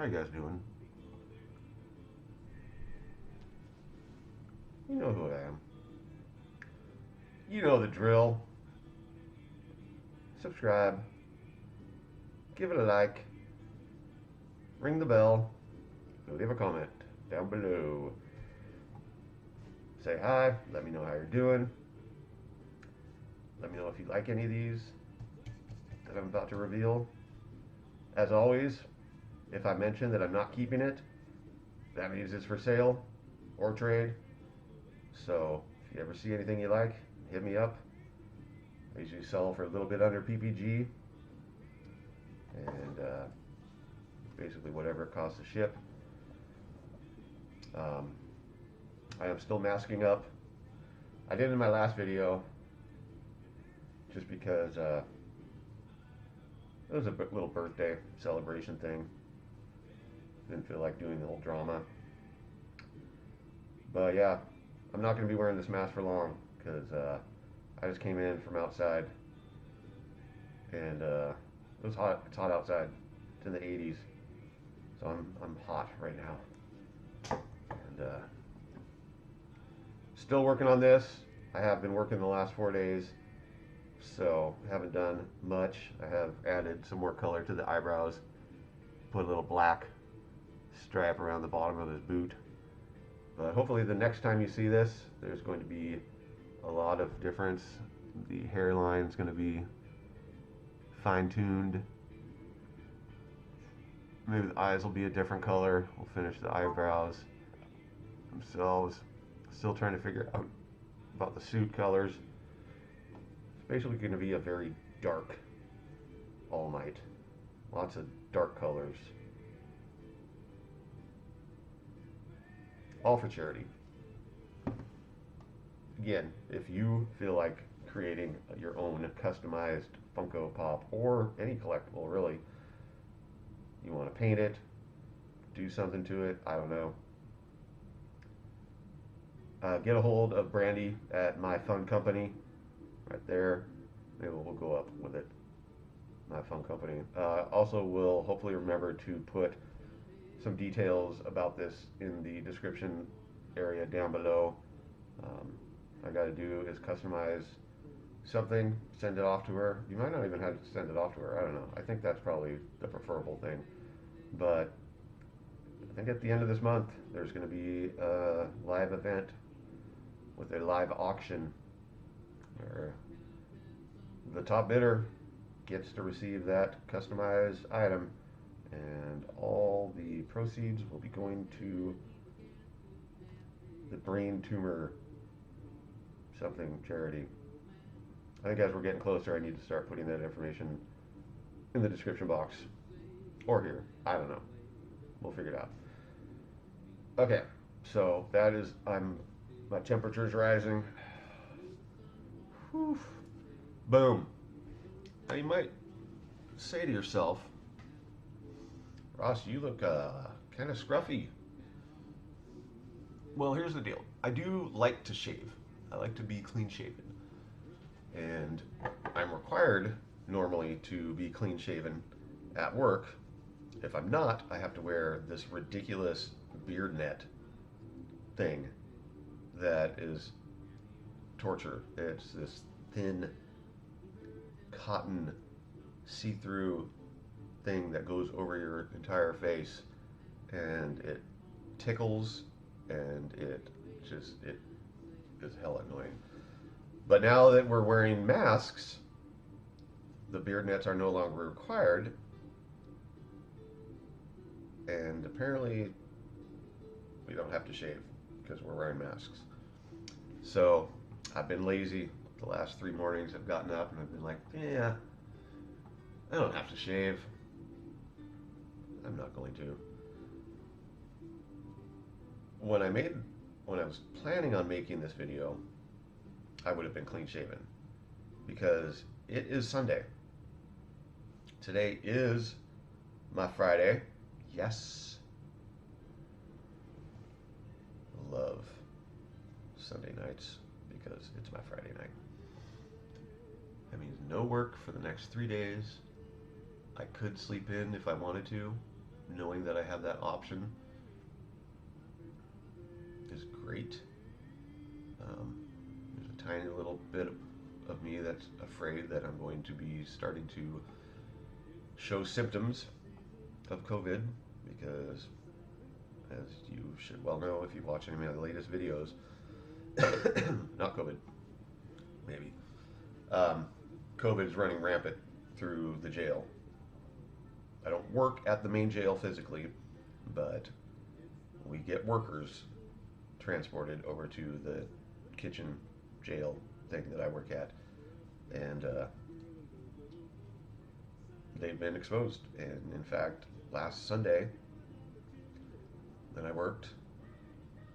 you guys doing? You know who I am. You know the drill. Subscribe. Give it a like. Ring the bell. Leave a comment down below. Say hi. Let me know how you're doing. Let me know if you like any of these that I'm about to reveal. As always, if I mention that I'm not keeping it, that means it's for sale or trade. So if you ever see anything you like, hit me up. I usually sell for a little bit under PPG, and basically whatever it costs to ship. I am still masking up. I did in my last video just because it was a little birthday celebration thing. Didn't feel like doing the whole drama. But yeah, I'm not going to be wearing this mask for long because I just came in from outside and it was hot. It's hot outside. It's in the 80s. So I'm hot right now. And still working on this. I have been working the last 4 days. So haven't done much. I have added some more color to the eyebrows. Put a little black stripe around the bottom of his boot. But hopefully the next time you see this, there's going to be a lot of difference. The hairline is going to be fine-tuned. Maybe the eyes will be a different color. We'll finish the eyebrows themselves. Still trying to figure out about the suit colors. It's basically going to be a very dark All Might. Lots of dark colors. All for charity. Again, if you feel like creating your own customized Funko Pop or any collectible, really, you want to paint it, do something to it, I don't know. Get a hold of Brandy at My Fun Company, right there. Maybe we'll go up with it. My Fun Company. Also, will hopefully remember to put some details about this in the description area down below. All I got to do is customize something, send it off to her. You might not even have to send it off to her. I don't know. I think that's probably the preferable thing. But I think at the end of this month, there's going to be a live event with a live auction where the top bidder gets to receive that customized item, and all the proceeds will be going to the brain tumor something charity. I think as we're getting closer, I need to start putting that information in the description box or here. I don't know. We'll figure it out. Okay, so that is, my temperature's rising. Whew. Boom. Now you might say to yourself, Ross, you look kind of scruffy. Well, here's the deal. I do like to shave. I like to be clean shaven. And I'm required normally to be clean shaven at work. If I'm not, I have to wear this ridiculous beard net thing that is torture. It's this thin cotton see-through thing that goes over your entire face, and it tickles, and it is hella annoying. But now that we're wearing masks, the beard nets are no longer required, and apparently we don't have to shave because we're wearing masks. So I've been lazy. The last 3 mornings I've gotten up and I've been like, yeah, I don't have to shave. I'm not going to. When I was planning on making this video, I would have been clean shaven because it is Sunday. Today is my Friday. Yes. Love Sunday nights because it's my Friday night. That means no work for the next 3 days. I could sleep in if I wanted to, knowing that I have that option is great. There's a tiny little bit of me that's afraid that I'm going to be starting to show symptoms of COVID because, as you should well know if you've watched any of my latest videos, not COVID, maybe, COVID is running rampant through the jail. I don't work at the main jail physically, but we get workers transported over to the kitchen jail thing that I work at, and they've been exposed. And in fact, last Sunday that I worked,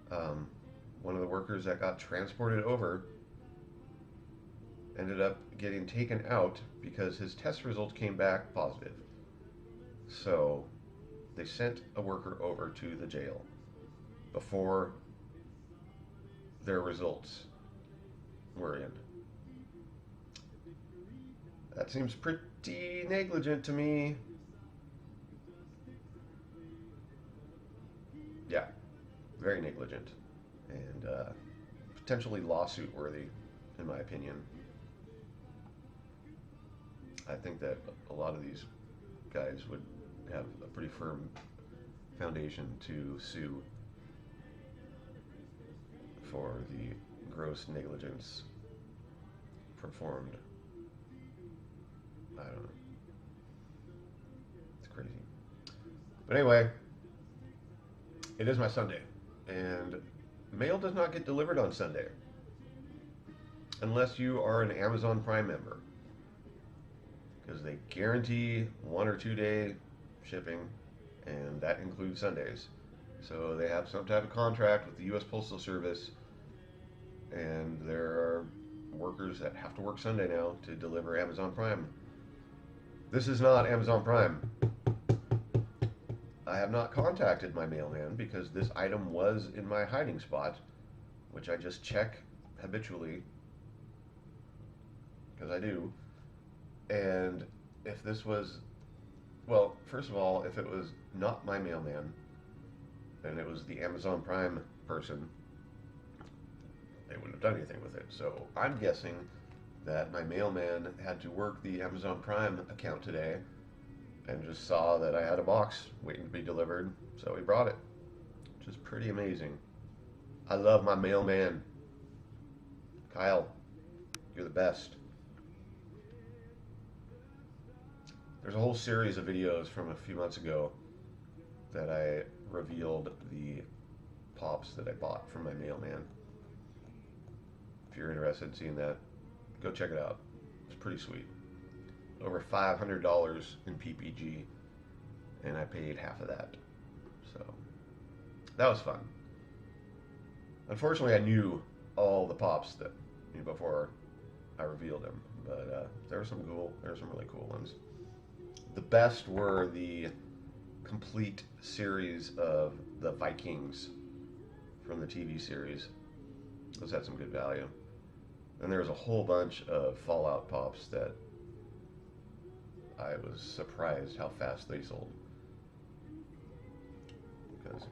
one of the workers that got transported over ended up getting taken out because his test results came back positive. So they sent a worker over to the jail before their results were in. That seems pretty negligent to me. Yeah, very negligent, and potentially lawsuit worthy, in my opinion. I think that a lot of these guys would have a pretty firm foundation to sue for the gross negligence performed. I don't know. It's crazy. But anyway, it is my Sunday, and mail does not get delivered on Sunday unless you are an Amazon Prime member, because they guarantee 1 or 2 day shipping, and that includes Sundays. So they have some type of contract with the U.S. Postal Service, and there are workers that have to work Sunday now to deliver Amazon Prime. This is not Amazon Prime. I have not contacted my mailman because this item was in my hiding spot, which I just check habitually, because I do. And if this was, well, first of all, if it was not my mailman and it was the Amazon Prime person, they wouldn't have done anything with it. So I'm guessing that my mailman had to work the Amazon Prime account today and just saw that I had a box waiting to be delivered, so he brought it, which is pretty amazing. I love my mailman. Kyle, you're the best. There's a whole series of videos from a few months ago that I revealed the pops that I bought from my mailman. If you're interested in seeing that, go check it out. It's pretty sweet. Over $500 in PPG, and I paid half of that. So that was fun. Unfortunately, I knew all the pops that before I revealed them, but there were some really cool ones. The best were the complete series of the Vikings from the TV series. Those had some good value. And there was a whole bunch of Fallout pops that I was surprised how fast they sold. Because,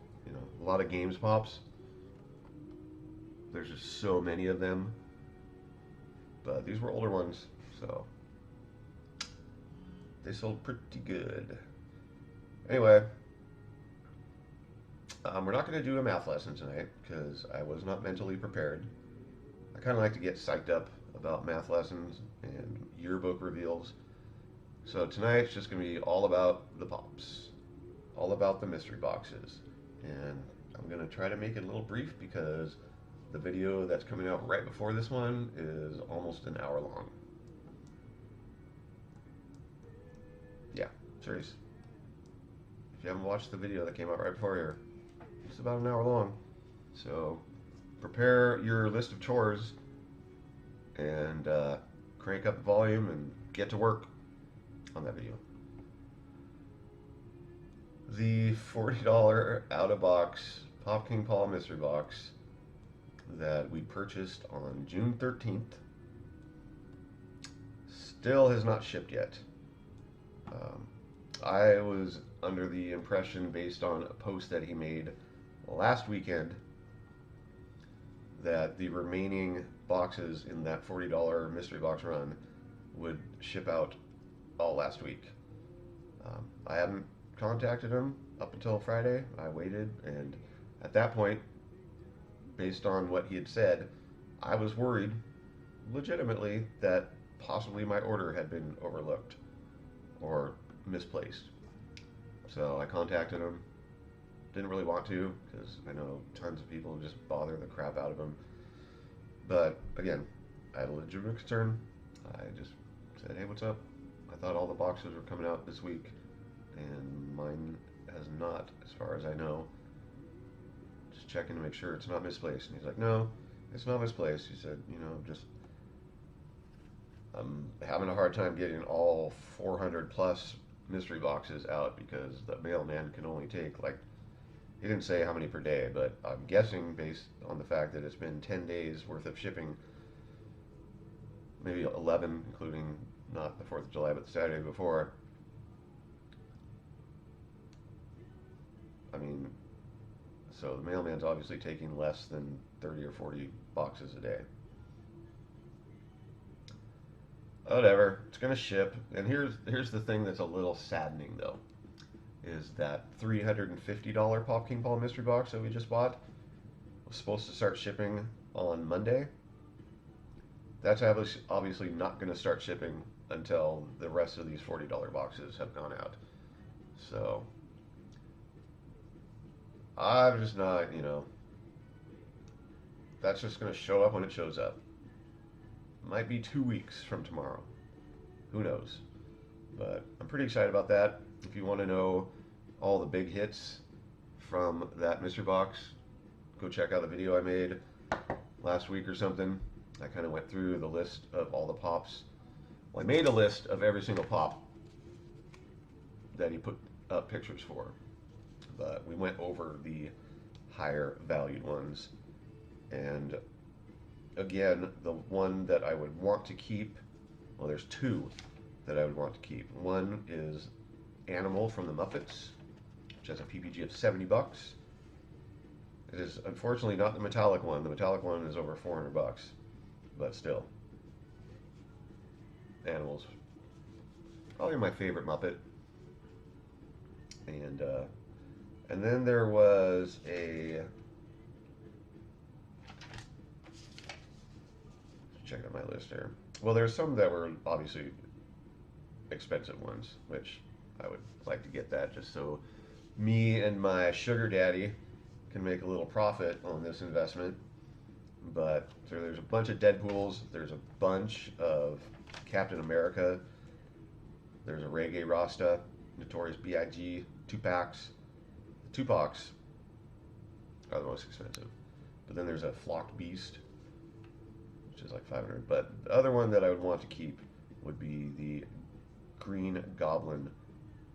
a lot of games pops, there's just so many of them. But these were older ones, so they sold pretty good. Anyway, we're not going to do a math lesson tonight because I was not mentally prepared. I kind of like to get psyched up about math lessons and yearbook reveals. So tonight's just going to be all about the pops, all about the mystery boxes. And I'm going to try to make it a little brief because the video that's coming out right before this one is almost an hour long. Yeah, serious. If you haven't watched the video that came out right before here, it's about an hour long. So prepare your list of chores and crank up the volume and get to work on that video. The $40 out-of-box Pop King Paul mystery box that we purchased on June 13th still has not shipped yet. I was under the impression, based on a post that he made last weekend, that the remaining boxes in that $40 mystery box run would ship out all last week. I haven't contacted him up until Friday. I waited, and at that point, based on what he had said, I was worried, legitimately, that possibly my order had been overlooked or misplaced. So I contacted him. Didn't really want to, because I know tons of people just bother the crap out of him. But again, I had a legitimate concern. I just said, hey, what's up? I thought all the boxes were coming out this week, and mine has not, as far as I know. Just checking to make sure it's not misplaced. And he's like, no, it's not misplaced. He said, just I'm having a hard time getting all 400 plus mystery boxes out because the mailman can only take, like, he didn't say how many per day, but I'm guessing, based on the fact that it's been 10 days worth of shipping, maybe 11, including not the 4th of July, but the Saturday before. I mean, so the mailman's obviously taking less than 30 or 40 boxes a day. Whatever, it's gonna ship. And here's the thing that's a little saddening, though, is that $350 Pop King Paul mystery box that we just bought was supposed to start shipping on Monday. That's obviously not going to start shipping until the rest of these $40 boxes have gone out. So I'm just not, that's just going to show up when it shows up. Might be 2 weeks from tomorrow. Who knows? But I'm pretty excited about that. If you want to know all the big hits from that mystery box, go check out the video I made last week or something. I kind of went through the list of all the pops. Well, I made a list of every single pop that he put up pictures for, but we went over the higher valued ones. And again, the one that I would want to keep, well, there's two that I would want to keep. One is Animal from the Muppets, which has a PPG of 70 bucks. It is unfortunately not the metallic one. The metallic one is over 400 bucks, but still. Animal's probably my favorite Muppet. And then there was a, check out my list here. Well, there's some that were obviously expensive ones, which I would like to get that just so me and my sugar daddy can make a little profit on this investment. But so there's a bunch of Deadpools, there's a bunch of Captain America, there's a Reggae Rasta, Notorious B.I.G., 2-packs. The 2-packs are the most expensive. But then there's a Flocked Beast, which is like 500. But the other one that I would want to keep would be the Green Goblin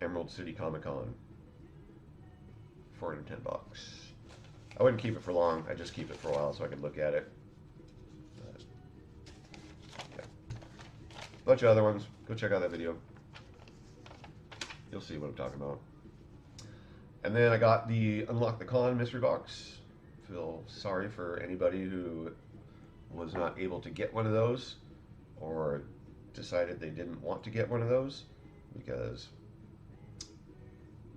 Emerald City Comic Con, 410 bucks. I wouldn't keep it for long. I'd just keep it for a while so I could look at it. But, yeah. Bunch of other ones. Go check out that video. You'll see what I'm talking about. And then I got the Unlock the Con mystery box. Feel sorry for anybody who was not able to get one of those or decided they didn't want to get one of those, because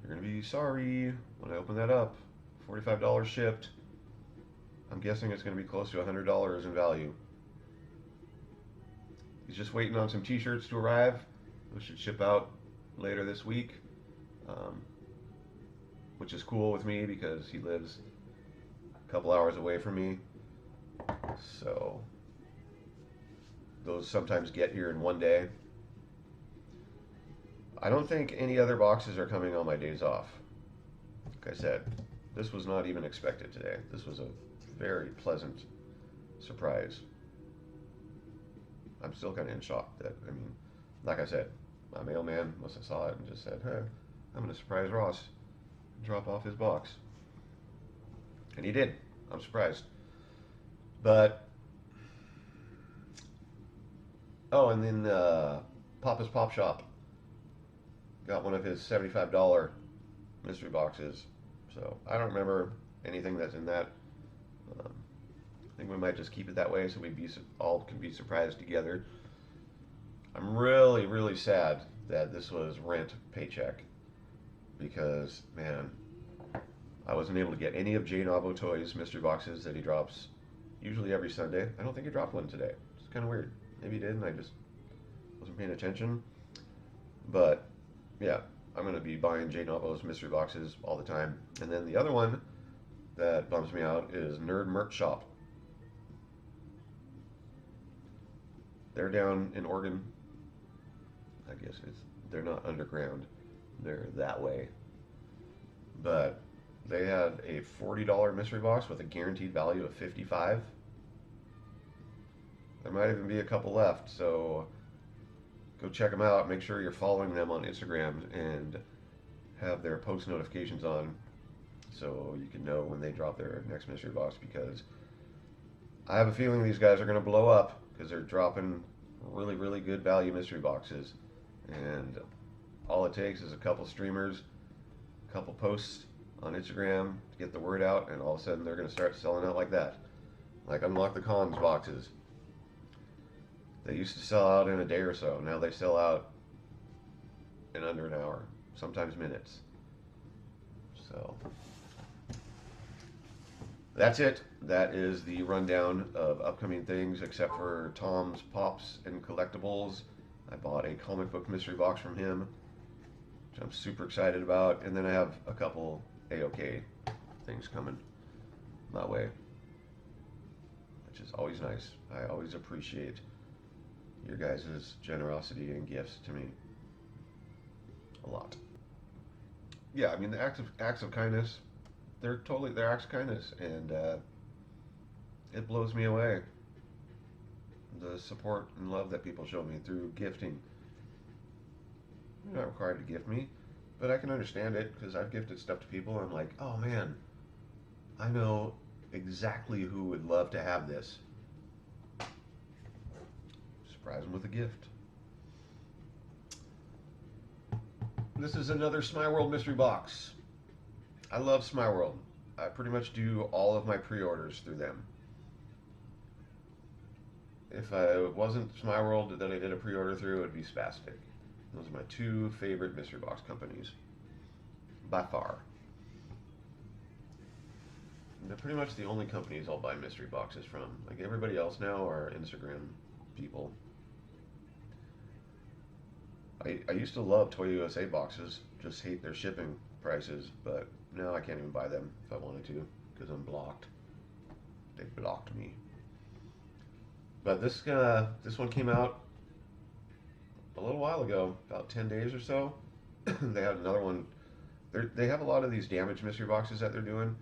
you're going to be sorry when I open that up. $45 shipped. I'm guessing it's going to be close to $100 in value. He's just waiting on some t-shirts to arrive. Those should ship out later this week, which is cool with me because he lives a couple hours away from me. So those sometimes get here in one day. I don't think any other boxes are coming on my days off. Like I said, this was not even expected today. This was a very pleasant surprise. I'm still kind of in shock that, I mean, like I said, my mailman must have saw it and just said, hey, I'm going to surprise Ross, drop off his box. And he did. I'm surprised. But, oh, and then Papa's Pop Shop got one of his $75 mystery boxes. So I don't remember anything that's in that. Um, I think we might just keep it that way so all can be surprised together. I'm really, really sad that this was rent paycheck because, man, I wasn't able to get any of Jay Novo Toys mystery boxes that he drops usually every Sunday. I don't think he dropped one today. It's kind of weird. Maybe he did and I just wasn't paying attention. But yeah, I'm going to be buying Jay Novo's mystery boxes all the time. And then the other one that bums me out is Nerd Merch Shop. They're down in Oregon. I guess they're not underground. They're that way. But they had a $40 mystery box with a guaranteed value of $55. There might even be a couple left, so go check them out. Make sure you're following them on Instagram and have their post notifications on so you can know when they drop their next mystery box, because I have a feeling these guys are going to blow up because they're dropping really, really good value mystery boxes. And all it takes is a couple streamers, a couple posts on Instagram to get the word out, and all of a sudden they're going to start selling out like that. Like Unlock the Cons boxes. They used to sell out in a day or so. Now they sell out in under an hour, sometimes minutes. So that's it. That is the rundown of upcoming things, except for Tom's Pops and Collectibles. I bought a comic book mystery box from him, which I'm super excited about. And then I have a couple A-OK things coming my way, which is always nice. I always appreciate your guys' generosity and gifts to me a lot. Yeah, I mean, the acts of kindness, they're acts of kindness, and it blows me away. The support and love that people show me through gifting. You're not required to gift me, but I can understand it because I've gifted stuff to people and I'm like, oh man, I know exactly who would love to have this. Surprise them with a gift. This is another Smeye World mystery box. I love Smeye World. I pretty much do all of my pre-orders through them. If I wasn't Smeye World that I did a pre-order through, it would be Spastic. Those are my two favorite mystery box companies, by far. And they're pretty much the only companies I'll buy mystery boxes from. Like everybody else now are Instagram people. I used to love Toy USA boxes, just hate their shipping prices, but now I can't even buy them if I wanted to because I'm blocked. They blocked me. But this one came out a little while ago, about 10 days or so. They had another one. They have a lot of these damaged mystery boxes that they're doing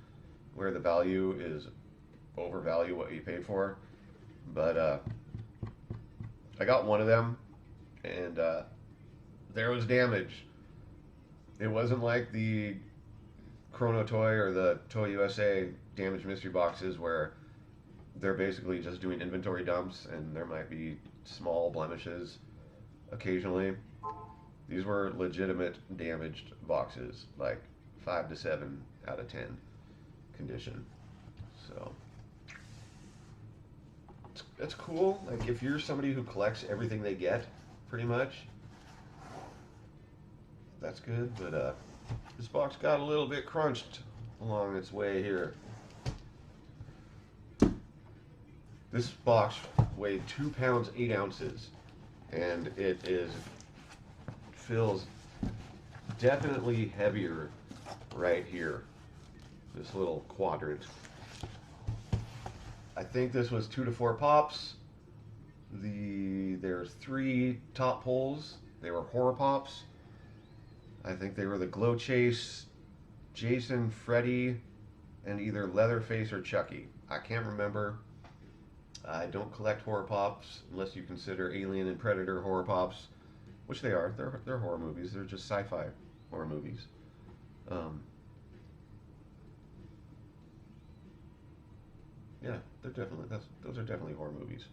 where the value is overvalue what you paid for. But I got one of them, and there was damage. It wasn't like the Chrono Toy or the Toy USA damaged mystery boxes where they're basically just doing inventory dumps and there might be small blemishes occasionally. These were legitimate damaged boxes, like 5 to 7 out of 10 condition. So it's cool. Like if you're somebody who collects everything they get, pretty much, that's good. But this box got a little bit crunched along its way here. This box weighed 2 pounds 8 ounces, and it feels definitely heavier right here, this little quadrant. I think this was 2 to 4 pops. There's 3 top pulls. They were horror pops. I think they were the Glow Chase, Jason, Freddy, and either Leatherface or Chucky. I can't remember. I don't collect horror pops unless you consider Alien and Predator horror pops, which they are. They're horror movies. They're just sci-fi horror movies. Yeah, those are definitely horror movies,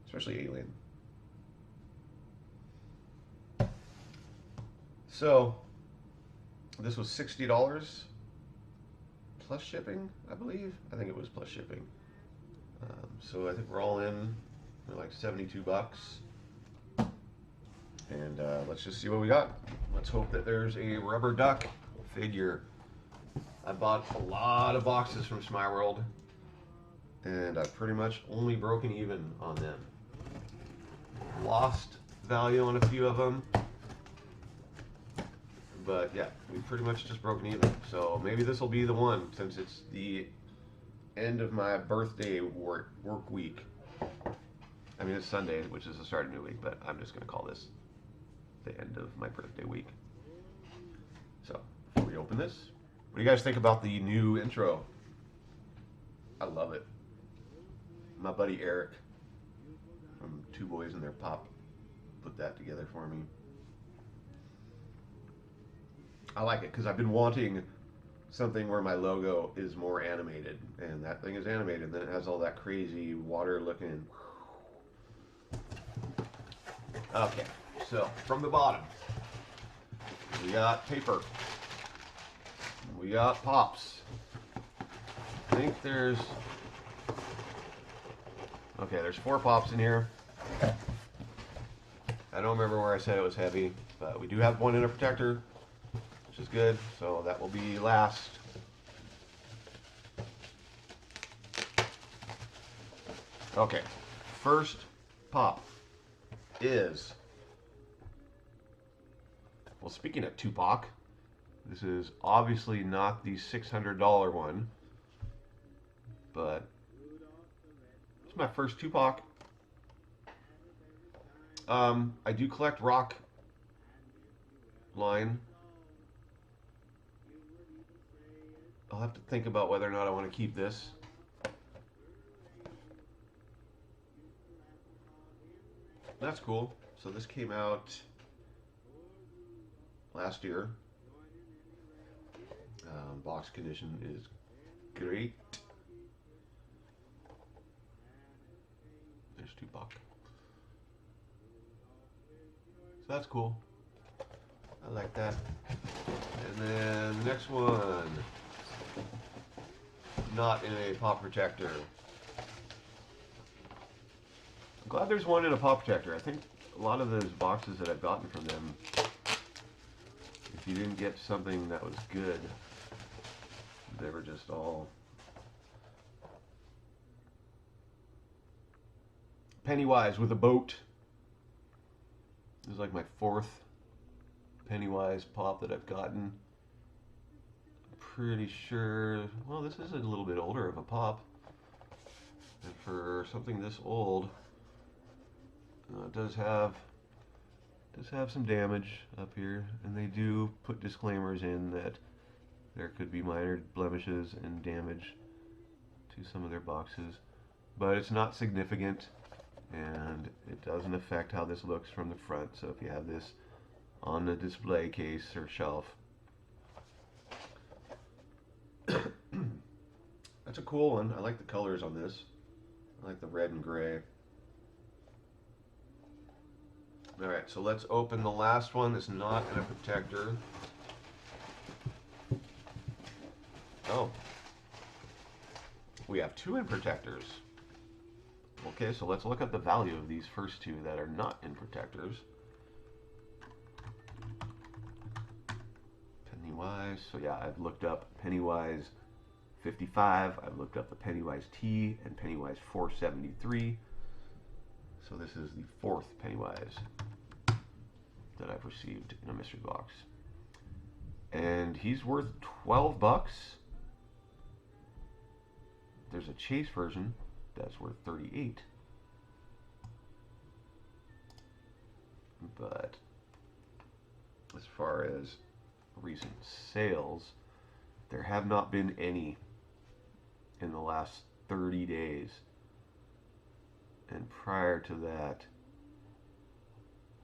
especially Alien. So This was $60 plus shipping, I believe. I think it was plus shipping. So I think we're all in for like 72 bucks. And let's just see what we got. Let's hope that there's a rubber duck figure. I bought a lot of boxes from Smeye World, and I've pretty much only broken even on them. Lost value on a few of them, but yeah, we've pretty much just broken even. So maybe this will be the one, since it's the end of my birthday work week. I mean, it's Sunday, which is the start of new week, but I'm just going to call this the end of my birthday week. So before we open this, what do you guys think about the new intro? I love it. My buddy Eric from Two Boys and Their Pop put that together for me. I like it because I've been wanting something where my logo is more animated, and that thing is animated, and then it has all that crazy water looking. Okay, so from the bottom, we got paper. We got pops. I think there's 4 pops in here. I don't remember where I said it was heavy, but we do have one in a protector, which is good, so that will be last. Okay, first pop is, well, speaking of Tupac, this is obviously not the $600 one, but it's my first Tupac. I do collect rock line. I'll have to think about whether or not I want to keep this. That's cool. So this came out last year. Box condition is great. There's Tupac. So that's cool. I like that. And then the next one, not in a pop protector. I'm glad there's one in a pop protector. I think a lot of those boxes that I've gotten from them, if you didn't get something that was good, they were just all Pennywise with a boat. This is like my 4th Pennywise pop that I've gotten. I'm pretty sure, well, this is a little bit older of a pop. And for something this old, it does have some damage up here, and they do put disclaimers in that there could be minor blemishes and damage to some of their boxes, but it's not significant, and it doesn't affect how this looks from the front. So if you have this on the display case or shelf, that's a cool one. I like the colors on this. I like the red and gray. Alright, so let's open the last one that's not in a protector. Oh. We have 2 in protectors. Okay, so let's look at the value of these first 2 that are not in protectors. Pennywise. So yeah, I've looked up Pennywise 55. I've looked up the Pennywise T and Pennywise 473. So this is the 4th Pennywise that I've received in a mystery box. And he's worth 12 bucks. There's a chase version that's worth 38. But as far as recent sales, there have not been any in the last 30 days. And prior to that,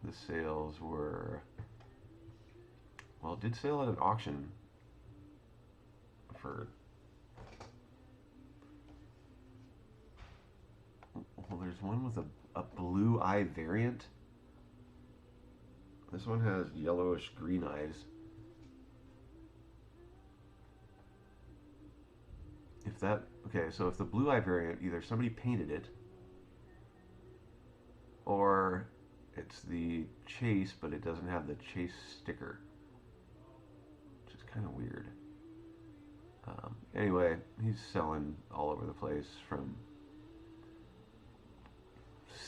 the sales were, well, it did sell at an auction for, well, there's one with a blue eye variant. This one has yellowish green eyes. If that, okay, so if the blue eye variant, either somebody painted it or it's the chase, but it doesn't have the chase sticker, which is kind of weird. Anyway, he's selling all over the place from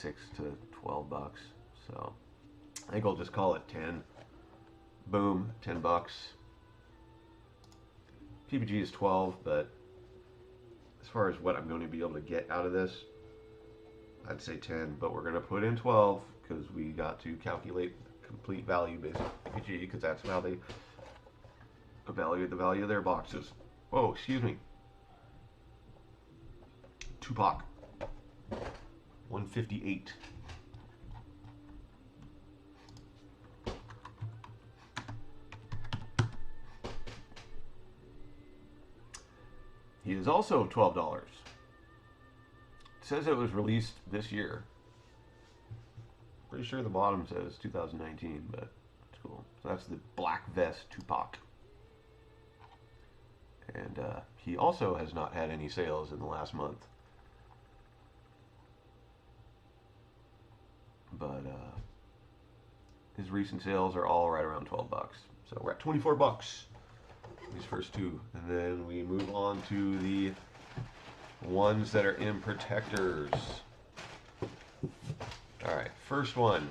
$6 to $12. So I think I'll just call it 10. Boom, $10. PPG is 12, but as far as what I'm going to be able to get out of this, I'd say 10, but we're going to put in 12 because we got to calculate complete value based on PPG because that's how they evaluate the value of their boxes. Whoa, excuse me. Tupac. 158. He is also $12. It says it was released this year. Pretty sure the bottom says 2019, but it's cool. So that's the Black Vest Tupac. And he also has not had any sales in the last month. But his recent sales are all right around $12. So we're at $24. These first two. And then we move on to the ones that are in protectors. Alright, first one.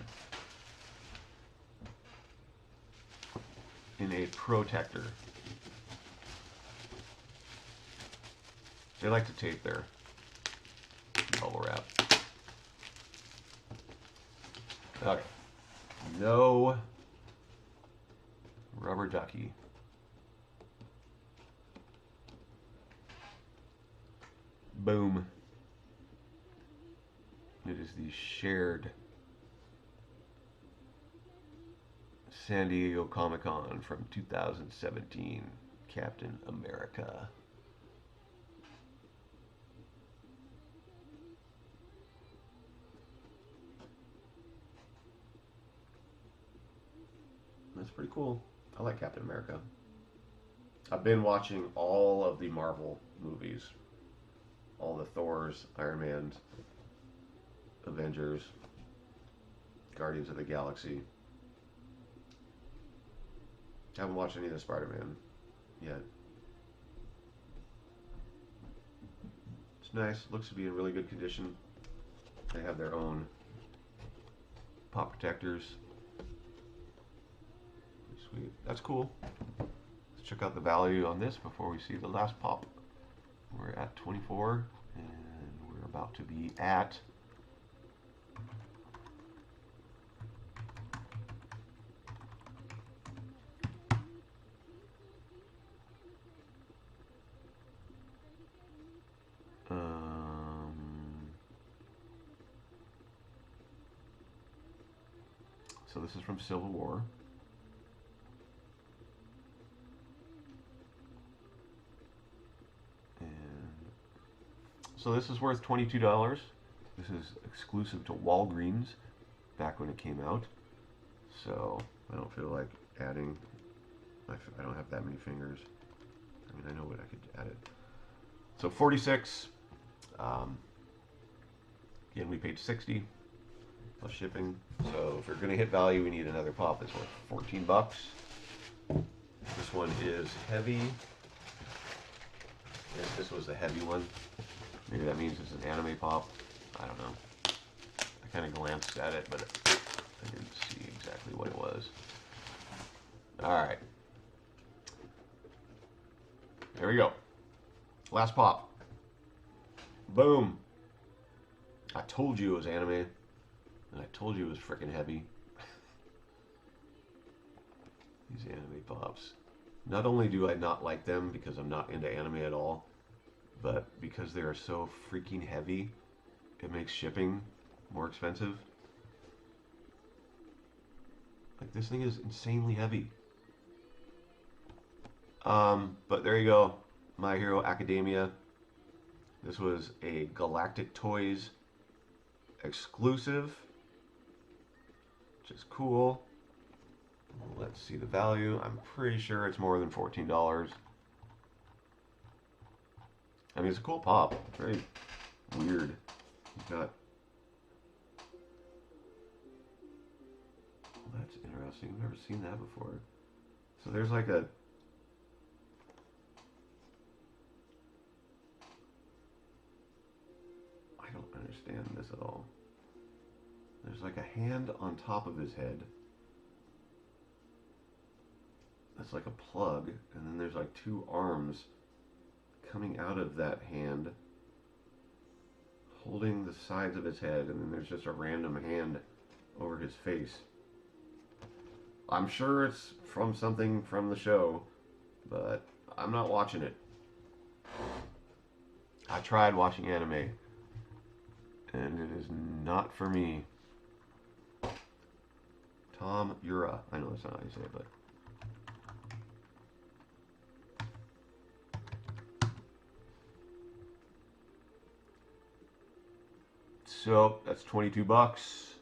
In a protector. They like to tape their bubble wrap. Okay. No rubber ducky. Boom. It is the shared San Diego Comic-Con from 2017 Captain America. That's pretty cool. I like Captain America. I've been watching all of the Marvel movies. All the Thors, Iron Mans, Avengers, Guardians of the Galaxy. I haven't watched any of the Spider-Man yet. It's nice. Looks to be in really good condition. They have their own pop protectors. Sweet. That's cool. Let's check out the value on this before we see the last pop. We're at 24 and we're about to be at so this is from Civil War. So this is worth $22. This is exclusive to Walgreens back when it came out. So I don't feel like adding, I don't have that many fingers. I mean, I know what I could add it. So 46. Again, we paid 60 plus shipping. So if we're gonna hit value, we need another pop that's worth 14 bucks. This one is heavy. If this was the heavy one, maybe that means it's an anime pop. I don't know. I kind of glanced at it, but I didn't see exactly what it was. Alright. There we go. Last pop. Boom. I told you it was anime. And I told you it was freaking heavy. These anime pops. Not only do I not like them because I'm not into anime at all, but because they are so freaking heavy, it makes shipping more expensive. Like, this thing is insanely heavy. But there you go. My Hero Academia. This was a Galactic Toys exclusive, which is cool. Let's see the value. I'm pretty sure it's more than $14. I mean, it's a cool pop. Very weird. You've got... That's interesting. I've never seen that before. So there's like a... I don't understand this at all. There's like a hand on top of his head. That's like a plug. And then there's like two arms coming out of that hand, holding the sides of his head. And then there's just a random hand over his face. I'm sure it's from something from the show, but I'm not watching it. I tried watching anime, and it is not for me. Tom Yura. I know that's not how you say it, but... So, that's 22 bucks.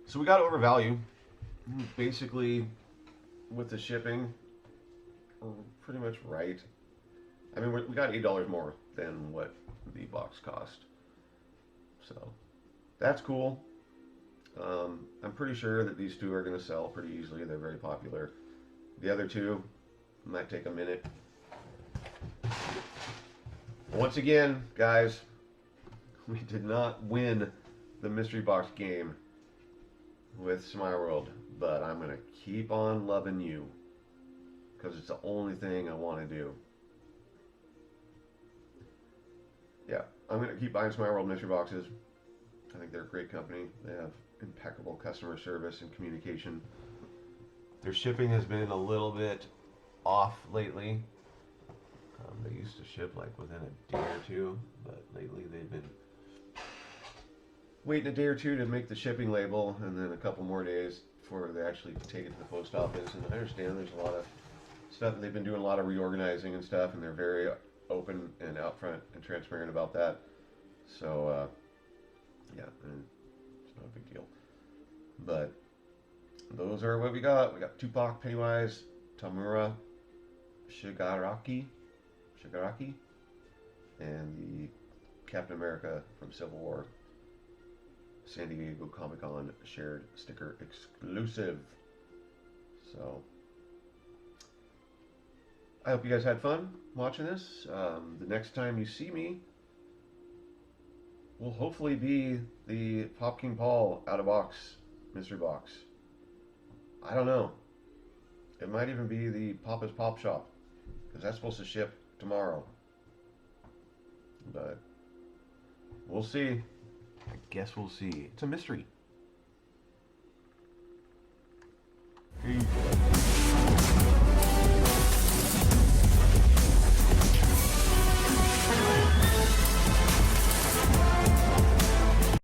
So we got overvalue. Basically, with the shipping, we're pretty much right. I mean, we got $8 more than what the box cost. So, that's cool. I'm pretty sure that these two are going to sell pretty easily. They're very popular. The other two might take a minute. Once again, guys, we did not win the mystery box game with Smeye World, but I'm going to keep on loving you because it's the only thing I want to do. Yeah, I'm going to keep buying Smeye World mystery boxes. I think they're a great company. They have impeccable customer service and communication. Their shipping has been a little bit off lately. They used to ship like within a day or two, but lately they've been waiting a day or two to make the shipping label, and then a couple more days before they actually take it to the post office. And I understand there's a lot of stuff, they've been doing a lot of reorganizing and stuff, and they're very open and upfront and transparent about that. So, yeah, it's not a big deal. But those are what we got. We got Tupac, Pennywise, Tamura, Shigaraki, and the Captain America from Civil War San Diego Comic-Con shared sticker exclusive. So I hope you guys had fun watching this. The next time you see me will hopefully be the Pop King Paul out of box mystery box. I don't know. It might even be the Papa's Pop Shop, because that's supposed to ship tomorrow. But we'll see. I guess we'll see. It's a mystery. Peace.